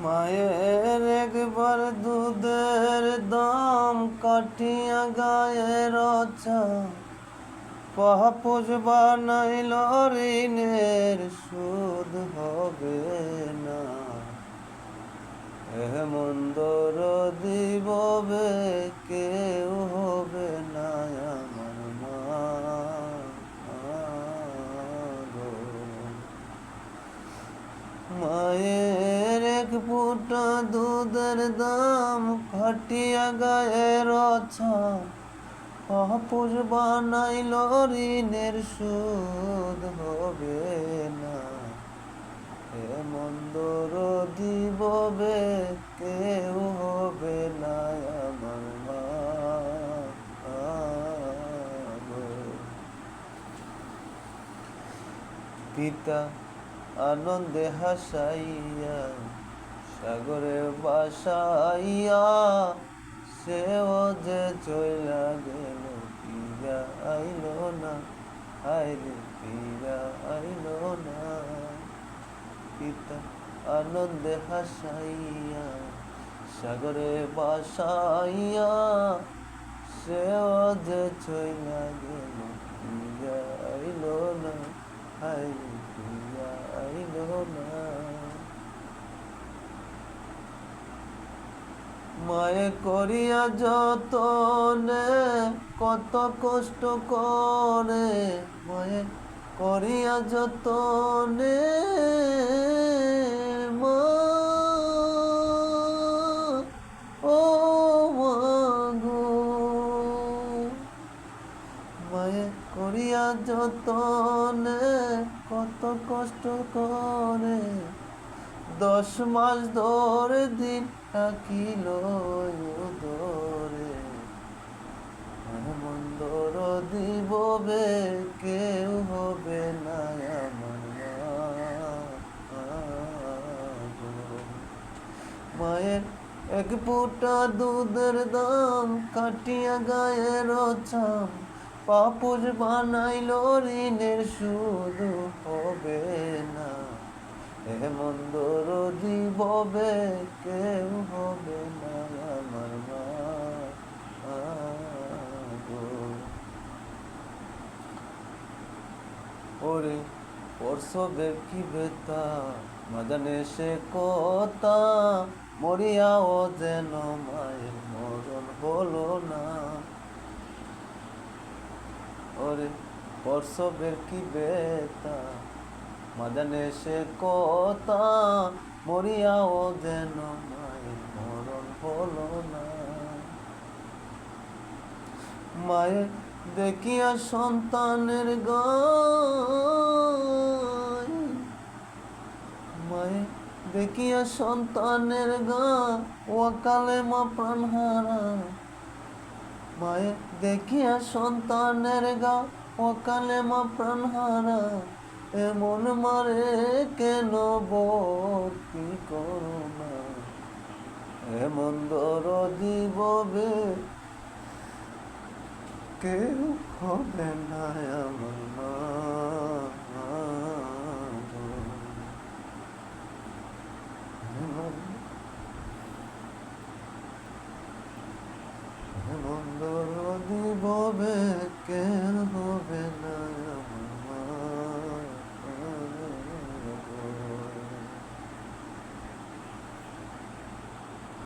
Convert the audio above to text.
মায়ের একবার দুধের দাম কাটিয়া গায়ের পাপোশ বানাইল ঋণের সুদ হবে না। মন্দর দিববে কেউ হবে না আমার মা গো। মায়ের এক ফুটা দুধের দাম কাটিয়া গায়ের পাপোশ বানাইল ঋণের সুদ হবে না। মন্দর দিববে কেউ হবে না আমার মা গো। পিতা আনন্দে হাসাইয়া সাগরে বাসাইয়া সেও যে চইলা গেল ফিরা আইল না। হায়রে ফিরা আইল না। পিতা আনন্দে হাসাইয়া সাগরে বাসাইয়া সেও যে চইলা গেল ফিরা আইল না। হায়রে ফিরা আইল না। মায়ে করিয়া যতনে কত কষ্ট করে, মায়ে করিয়া যতনে মা ও মা গো। মায়ে করিয়া যতনে কত কষ্ট করে, 10 মাস ধরে দিন থাকিল ধরে। মন্দর দিববে কেউ হবে না আমার মা গো। মায়ের এক ফুটা দুধের দাম কাটিয়া গায়ের চাম পাপোশ বানাইল ঋণের সুদ হবে না। মন্দর দিববে কেউ হবে না আমার মা গো। ওরে প্রসবের কি বেতা না জানে সে কথা, মরিয়াও যেন মায়ের মরণ হলো না। ওরে প্রসবের কি বেতা মাদানে সে কথা, মরিয়াও যেন মায়ের মরণ হলো না। মায়ের দেখিয়া সন্তানের গায়, মায়ের দেখিয়া সন্তানের ওয়াকালে মা প্রাণ হারা। মায়ের দেখিয়া সন্তানের ওয়াকালে মা প্রাণ হারা। এমন মারে কেন ভক্তি করো না। মন্দর দিববে কেউ হবে না আমার মা।